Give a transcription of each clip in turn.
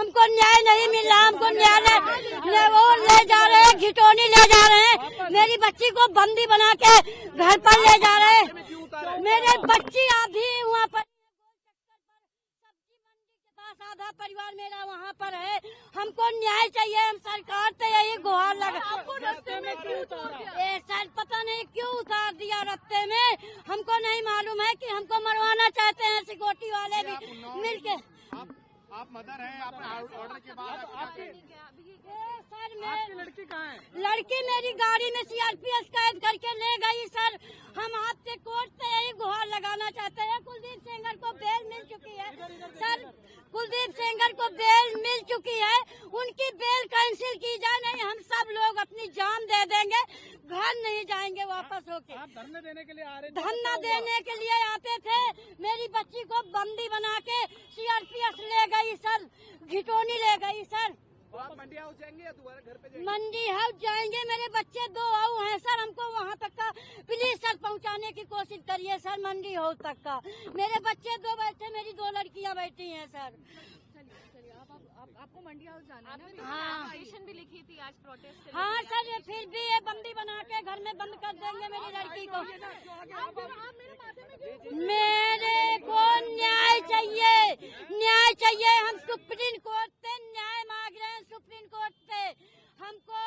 हमको न्याय नहीं मिल रहा, हमको न्यायालय वो ले जा रहे हैं, घिटौनी ले जा रहे हैं, मेरी बच्ची को बंदी बना के घर पर ले जा रहे हैं। मेरे बच्ची आधी वहाँ पर सब्जी मंडी के पास आधा परिवार मेरा वहाँ पर है। हमको न्याय चाहिए, हम सरकार से यही गुहार लगा। रास्ते में क्यों उतारा? सर पता नहीं क्यों उतार दिया रास्ते में, हमको नहीं मालूम है कि हमको मरवाना चाहते हैं सिक्योरिटी वाले भी मिलके। आप मदर हैं, आप ऑर्डर के बाद सर आपकी लड़की कहाँ है? लड़की मेरी गाड़ी में सीआरपीएफ कैद करके ले गई सर। हम आपसे कोर्ट से यही गुहार लगाना चाहते हैं। कुलदीप सेंगर को बेल मिल चुकी है सर, कुलदीप सेंगर को बेल मिल चुकी है, उनकी बेल कैंसिल की जाए, नहीं हम सब लोग अपनी जान दे देंगे, घर नहीं जाएंगे वापस होके। आप धरने देने के लिए आ रहे थे? धरना देने के लिए आते थे, मेरी बच्ची को बंदी बना के सीआरपीएफ ले गई सर, घिटौनी ले गई सर। आप मंडी हाउस जाएंगे या दोबारा घर पे जाएंगे? मंडी हाउस जाएंगे, मेरे बच्चे 2 आऊ हैं सर, हमको वहाँ तक का प्लीज सर पहुँचाने की कोशिश करिए सर, मंडी हाउस तक का। मेरे बच्चे 2 बैठे, मेरी 2 लड़कियाँ बैठी हैं सर। चलिए आपको मंडी हाउस जाना है ना? हाँ। पिटीशन भी लिखी थी आज प्रोटेस्ट। हाँ सर, ये फिर भी ये बंदी बना के घर में बंद कर देंगे मेरी लड़की को। मेरे को न्याय चाहिए, न्याय चाहिए। हम सुप्रीम कोर्ट से न्याय मांग रहे हैं, सुप्रीम कोर्ट से। हमको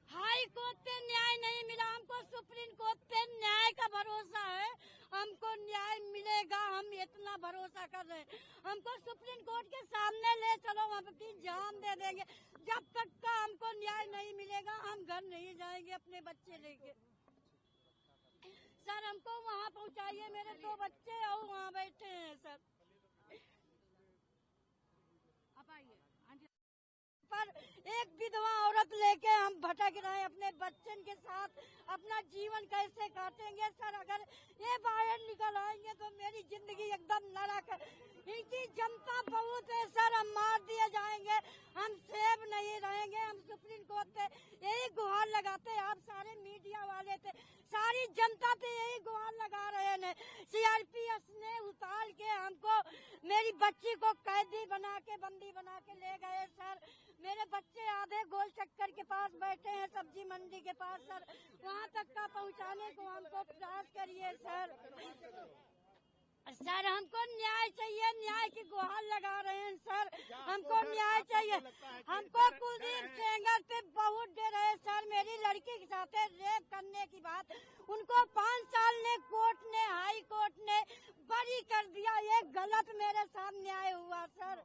हाई कोर्ट से न्याय नहीं मिला, हमको सुप्रीम कोर्ट से न्याय का भरोसा है, हमको न्याय मिलेगा, हम इतना भरोसा कर रहे हैं। हमको सुप्रीम कोर्ट के सामने ले चलो, हम अपनी जान दे देंगे। जब तक का हमको न्याय नहीं मिलेगा हम घर नहीं जाएंगे अपने बच्चे लेके। सर हमको वहाँ पहुँचाइए, मेरे 2 बच्चे और वहाँ बैठे हैं सर। आप आइए। पर एक विधवा औरत लेके हम भटक रहे हैं, अपने बच्चन के साथ अपना जीवन कैसे काटेंगे सर? अगर ये बाहर निकल आएंगे तो मेरी जिंदगी एकदम नरक है। इनकी जनता बहुत है सर, हम मार दिए जाएंगे, हम सेव नहीं रहेंगे। हम सुप्रीम कोर्ट से यही गुहार लगाते हैं, आप सारे मीडिया वाले थे, सारी जनता पे यही गुहार लगा रहे हैं। सीआरपीएफ ने उतार के हमको, मेरी बच्ची को कैदी बना के बंदी बना के ले गए सर। मेरे बच्चे आधे गोल चक्कर के पास बैठे हैं, सब्जी मंडी के पास सर, वहाँ तक का पहुँचाने को हमको प्रयास करिए सर। सर हमको न्याय चाहिए, न्याय की गुहार लगा रहे हैं सर, हमको न्याय चाहिए। हमको कुलदीप सेंगर पे बहुत डर है सर, मेरी लड़की के साथ रेप करने की बात, उनको 5 साल ने कोर्ट ने, हाई कोर्ट ने बरी कर दिया। ये गलत मेरे साथ न्याय हुआ सर,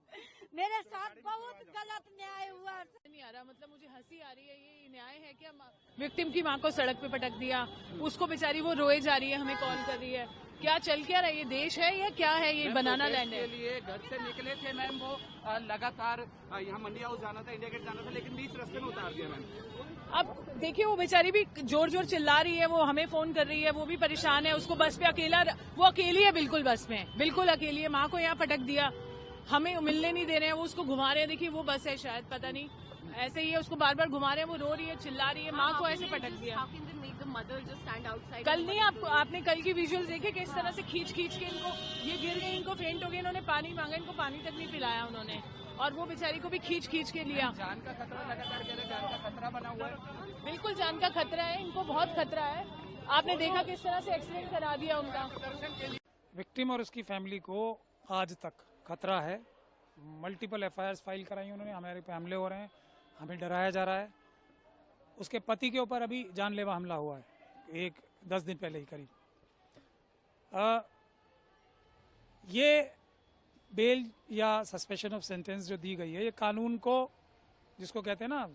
मेरे साथ बहुत गलत न्याय हुआ। नहीं आ रहा, मतलब मुझे हंसी आ रही है। ये न्याय है क्या? विक्टिम की माँ को सड़क पे पटक दिया, उसको बेचारी वो रोए जा रही है, हमें कॉल कर रही है। क्या चल क्या रहा है? ये देश है या क्या है? ये बनाना लैंड है। के लिए घर से निकले थे मैम, वो लगातार यहाँ मंडी हाउस जाना था, इंडिया गेट जाना था, लेकिन बीच रास्ते में उतार दिया मैम। अब देखिए वो बेचारी भी जोर जोर चिल्ला रही है, वो हमें फोन कर रही है, वो भी परेशान है। उसको बस पे वो अकेली है, बिल्कुल बस में, बिल्कुल अकेली है। माँ को यहाँ पटक दिया, हमें मिलने नहीं दे रहे हैं, वो उसको घुमा रहे हैं। देखिए वो बस है शायद, पता नहीं, ऐसे ही है, उसको बार बार घुमा रहे हैं, वो रो रही है, चिल्ला रही है, माँ को ऐसे पटक दिया। कल नहीं आपने कल की विजुअल्स देखे किस तरह से खींच खींच के इनको, ये गिर गए, इनको फेंट हो गए, इन्होंने पानी मांगा, इनको पानी तक नहीं पिलाया उन्होंने, और वो बेचारी को भी खींच खींच के लिया। जान का खतरा लगातार कह रहे, जान का खतरा बना हुआ है। बिल्कुल जान का खतरा है, इनको बहुत खतरा है। आपने देखा किस तरह से एक्सीडेंट करा दिया उनका। विक्टिम और उसकी फैमिली को आज तक खतरा है। मल्टीपल एफआईआर फाइल कराई उन्होंने, हमारे पे हमले हो रहे हैं, हमें डराया जा रहा है। उसके पति के ऊपर अभी जानलेवा हमला हुआ है, 10 दिन पहले ही करीब। ये बेल या सस्पेंशन ऑफ सेंटेंस जो दी गई है, ये कानून को, जिसको कहते हैं ना,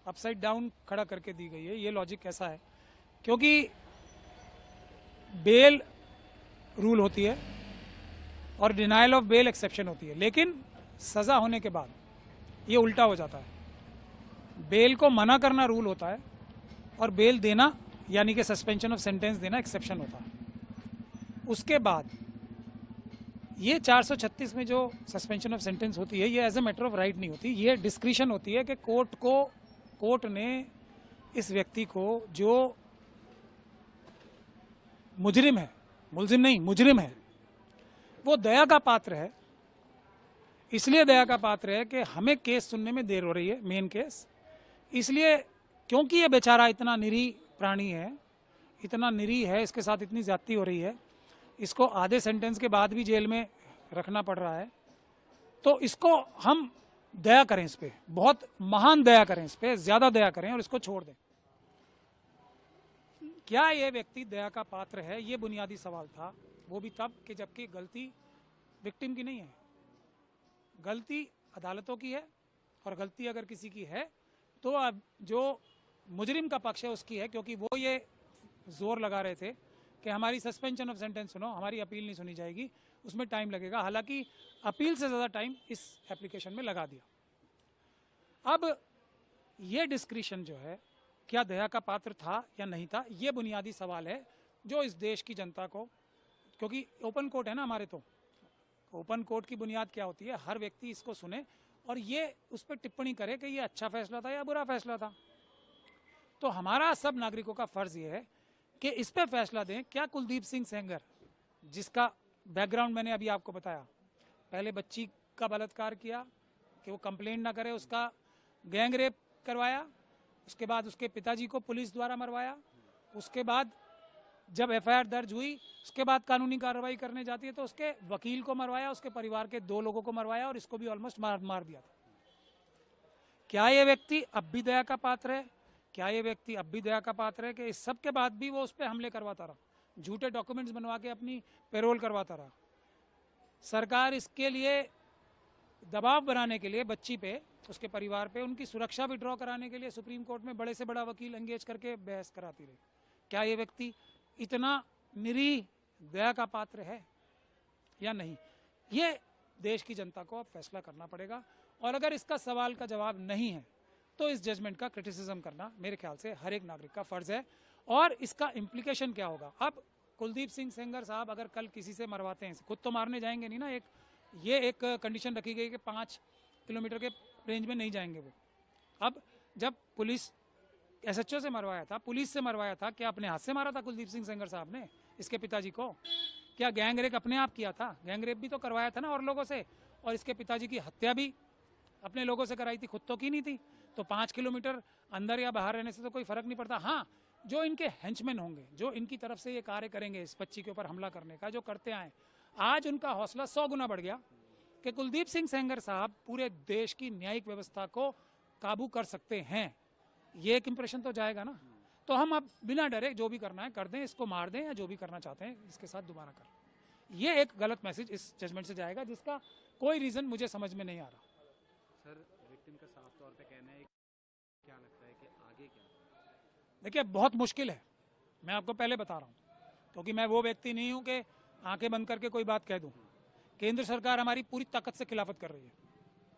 अपसाइड डाउन खड़ा करके दी गई है। ये लॉजिक कैसा है? क्योंकि बेल रूल होती है और डिनायल ऑफ बेल एक्सेप्शन होती है, लेकिन सजा होने के बाद ये उल्टा हो जाता है। बेल को मना करना रूल होता है और बेल देना, यानी कि सस्पेंशन ऑफ सेंटेंस देना, एक्सेप्शन होता है। उसके बाद ये 436 में जो सस्पेंशन ऑफ सेंटेंस होती है, ये as a matter of right नहीं होती, ये डिस्क्रिशन होती है कि कोर्ट ने इस व्यक्ति को, जो मुजरिम है, मुलजिम नहीं, मुजरिम है, वो दया का पात्र है, इसलिए दया का पात्र है कि हमें केस सुनने में देर हो रही है, मेन केस, इसलिए क्योंकि ये बेचारा इतना निरीह प्राणी है, इतना निरीह है, इसके साथ इतनी ज्यादती हो रही है, इसको आधे सेंटेंस के बाद भी जेल में रखना पड़ रहा है, तो इसको हम दया करें, इस पे बहुत महान दया करें, इस पे ज्यादा दया करें और इसको छोड़ दें। क्या ये व्यक्ति दया का पात्र है, ये बुनियादी सवाल था, वो भी तब कि जबकि गलती विक्टिम की नहीं है, गलती अदालतों की है, और गलती अगर किसी की है तो अब जो मुजरिम का पक्ष है उसकी है, क्योंकि वो ये जोर लगा रहे थे कि हमारी सस्पेंशन ऑफ सेंटेंस सुनो, हमारी अपील नहीं सुनी जाएगी, उसमें टाइम लगेगा। हालांकि अपील से ज़्यादा टाइम इस एप्लीकेशन में लगा दिया। अब ये डिस्क्रिशन जो है, क्या दया का पात्र था या नहीं था, ये बुनियादी सवाल है जो इस देश की जनता को, क्योंकि ओपन कोर्ट है ना हमारे, तो ओपन कोर्ट की बुनियाद क्या होती है, हर व्यक्ति इसको सुने और ये उस पर टिप्पणी करे कि ये अच्छा फैसला था या बुरा फैसला था। तो हमारा सब नागरिकों का फर्ज ये है कि इस पे फैसला दें। क्या कुलदीप सिंह सेंगर, जिसका बैकग्राउंड मैंने अभी आपको बताया, पहले बच्ची का बलात्कार किया कि वो कंप्लेंट ना करे, उसका गैंग रेप करवाया, उसके बाद उसके पिताजी को पुलिस द्वारा मरवाया, उसके बाद जब एफआईआर दर्ज हुई उसके बाद कानूनी कार्रवाई करने जाती है तो उसके वकील को मरवाया, उसके परिवार के 2 लोगों को मरवाया और इसको भी ऑलमोस्ट मार दिया था। क्या ये व्यक्ति अब भी दया का पात्र है? क्या ये व्यक्ति अब भी दया का पात्र है कि इस सब के बाद भी वो उस पर हमले करवाता रहा, झूठे डॉक्यूमेंट्स बनवा के अपनी पेरोल करवाता रहा? सरकार इसके लिए दबाव बनाने के लिए बच्ची पे, उसके परिवार पे, उनकी सुरक्षा विड्रॉ कराने के लिए सुप्रीम कोर्ट में बड़े से बड़ा वकील एंगेज करके बहस कराती रही। क्या ये व्यक्ति इतना निरीह दया का पात्र है या नहीं? ये देश की जनता को अब फैसला करना पड़ेगा, और अगर इसका सवाल का जवाब नहीं है तो इस जजमेंट का क्रिटिसिज्म करना मेरे ख्याल से हर एक नागरिक का फर्ज है। और इसका इम्प्लीकेशन क्या होगा? अब कुलदीप सिंह सेंगर साहब अगर कल किसी से मरवाते हैं, खुद तो मारने जाएंगे नहीं ना, एक कंडीशन रखी गई कि 5 किलोमीटर के रेंज में नहीं जाएंगे वो। अब जब पुलिस एसएचओ से मरवाया था, पुलिस से मरवाया था, क्या अपने हाथ से मारा था कुलदीप सिंह सेंगर साहब ने इसके पिताजी को? क्या गैंग रेप अपने आप किया था? गैंग रेप भी तो करवाया था ना और लोगों से, और इसके पिताजी की हत्या भी अपने लोगों से कराई थी, खुद तो की नहीं थी। तो 5 किलोमीटर अंदर या बाहर रहने से तो कोई फर्क नहीं पड़ता। हाँ, जो इनके हेंचमैन होंगे, जो इनकी तरफ से ये कार्य करेंगे इस बच्ची के ऊपर हमला करने का, जो करते आए, आज उनका हौसला 100 गुना बढ़ गया कि कुलदीप सिंह सेंगर साहब पूरे देश की न्यायिक व्यवस्था को काबू कर सकते हैं। ये एक इंप्रेशन तो जाएगा ना। तो हम अब बिना डरे जो भी करना है कर दें, इसको मार दें या जो भी करना चाहते हैं इसके साथ दोबारा करें। ये एक गलत मैसेज इस जजमेंट से जाएगा जिसका कोई रीजन मुझे समझ में नहीं आ रहा। सर, विक्टिम का साफ तौर पे कहना है, क्या लगता है कि आगे क्या? देखिए, बहुत मुश्किल है, मैं आपको पहले बता रहा हूँ, क्योंकि मैं वो व्यक्ति नहीं हूँ कि आंखें बंद करके कोई बात कह दूँ। केंद्र सरकार हमारी पूरी ताकत से खिलाफत कर रही है,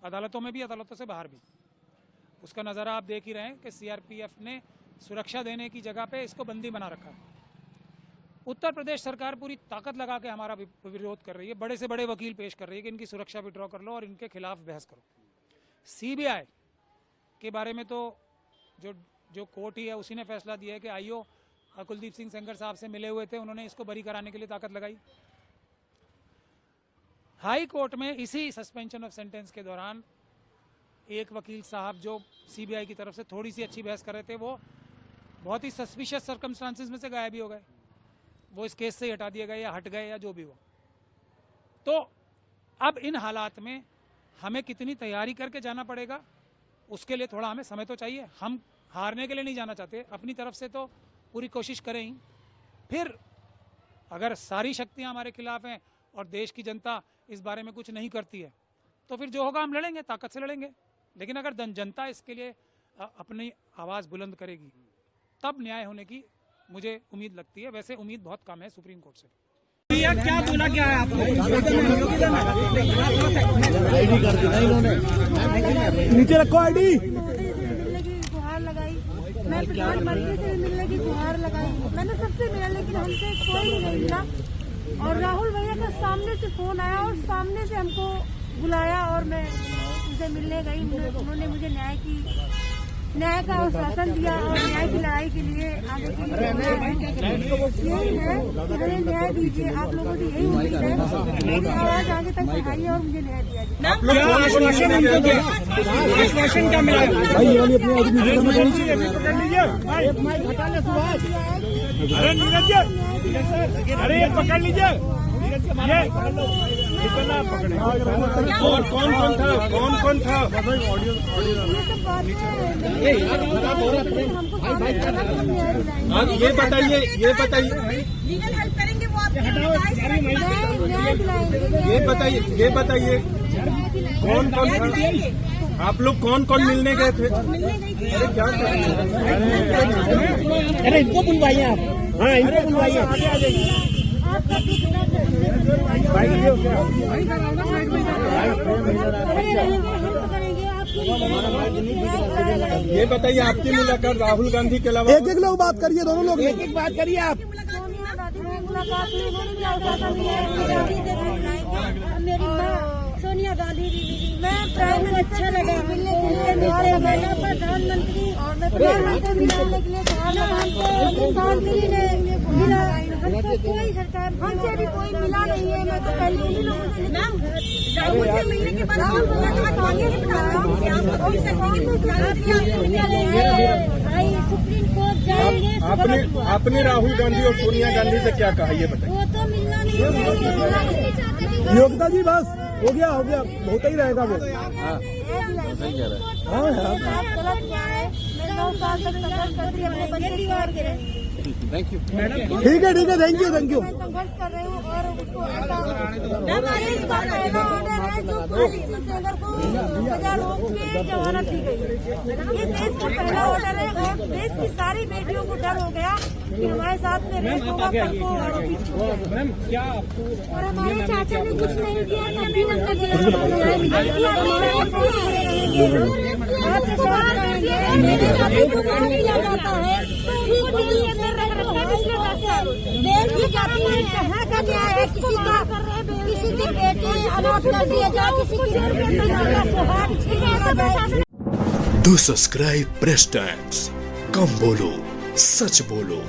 अदालतों में भी, अदालतों से बाहर भी। उसका नज़ारा आप देख ही रहे हैं कि सीआरपीएफ ने सुरक्षा देने की जगह पे इसको बंदी बना रखा है। उत्तर प्रदेश सरकार पूरी ताकत लगा के हमारा विरोध कर रही है, बड़े से बड़े वकील पेश कर रही है कि इनकी सुरक्षा विड्रॉ कर लो और इनके खिलाफ बहस करो। सीबीआई के बारे में तो जो कोर्ट ही है उसी ने फैसला दिया है कि आईओ कुलदीप सिंह सेंगर साहब से मिले हुए थे, उन्होंने इसको बरी कराने के लिए ताकत लगाई। हाई कोर्ट में इसी सस्पेंशन ऑफ सेंटेंस के दौरान एक वकील साहब जो सीबीआई की तरफ से थोड़ी सी अच्छी बहस कर रहे थे, वो बहुत ही सस्पिशियस सर्कमस्टांसेस में से गायब ही हो गए, वो इस केस से हटा दिए गए या हट गए या जो भी हुआ। तो अब इन हालात में हमें कितनी तैयारी करके जाना पड़ेगा, उसके लिए थोड़ा हमें समय तो चाहिए। हम हारने के लिए नहीं जाना चाहते, अपनी तरफ से तो पूरी कोशिश करें ही। फिर अगर सारी शक्तियां हमारे खिलाफ हैं और देश की जनता इस बारे में कुछ नहीं करती है, तो फिर जो होगा हम लड़ेंगे, ताकत से लड़ेंगे। लेकिन अगर जनता इसके लिए अपनी आवाज़ बुलंद करेगी, तब न्याय होने की मुझे उम्मीद लगती है। वैसे उम्मीद बहुत कम है सुप्रीम कोर्ट से। क्या बोला क्या है आपको? नीचे रखो आईडी। मिलने की गुहार लगाई, मैं प्रधानमंत्री से मिलने की गुहार लगाई, मैंने सबसे मिला, लेकिन हमसे कोई नहीं मिला। और राहुल भैया का सामने से फोन आया और सामने से हमको बुलाया और मैं उनसे मिलने गई। उन्होंने मुझे न्याय की न्याय का आश्वासन दिया और न्याय की लड़ाई के लिए आगे के लिए यही है कि हमें न्याय दीजिए। आप लोगों से यही उम्मीद है, मेरी आवाज आगे तक बढ़ाइए और मुझे न्याय दिया जाए। आश्वासन क्या मिला भाई? ये वाली अपनी पकड़ लीजिए अरे नीरज जी, अरे ये पकड़ लीजिए, ये इतना पकड़े। और कौन कौन था? कौन कौन था? ये बताइए, ये बताइए, लीगल हेल्प करेंगे वो आपको ये बताइए, ये बताइए कौन कौन था? आप लोग कौन कौन मिलने गए थे? अरे क्या कर रहे हैं? अरे इनको बुलवाइए आप। हाँ, इनको बुलवाइए। ये बताइए, आपकी मुलाकात राहुल गांधी के अलावा एक लोग बात करिए, दोनों लोग एक बात करिए आप। मेरी माँ सोनिया गांधी मैं प्राइम मिनिस्टर लगा प्रधानमंत्री और प्रधानमंत्री मिलाने के लिए प्रधानमंत्री ने मिला। कोई सरकार हमसे भी कोई मिला नहीं है। मैं तो पहले उन्हीं लोगों से मुझे मिलने के बाद सुप्रीम कोर्ट जाएंगे। आपने राहुल गांधी और सोनिया गांधी से क्या कहा, ये बताइए। वो तो मिलना नहीं है। योगिता जी बस हो गया, होता ही रहेगा वो। हाँ आप गलत हुआ है। मैं 9 साल तक संघर्ष करती हूँ अपने बच्चे की बात करें। थैंक यू, ठीक है, थैंक यू, थैंक यू। मैं संघर्ष कर रही हूँ और उसको ऐसा इसका पहला ऑर्डर है जो टेलर को सजा रोक के जमानत दी गई। ये देश का पहला ऑर्डर है और देश की सारी बेटियों को डर हो गया कि हमारे साथ में रेप होगा, कल को आरोपी छूटेगा। और हमारे चाचा ने कुछ नहीं किया, तब भी उनका किया जाता है। बेल की जाती है, कहाँ का न्याय है? किसी की बेटी अनाथ कर दिया जाए, किसी की Do subscribe Press Times. कम बोलो, सच बोलो।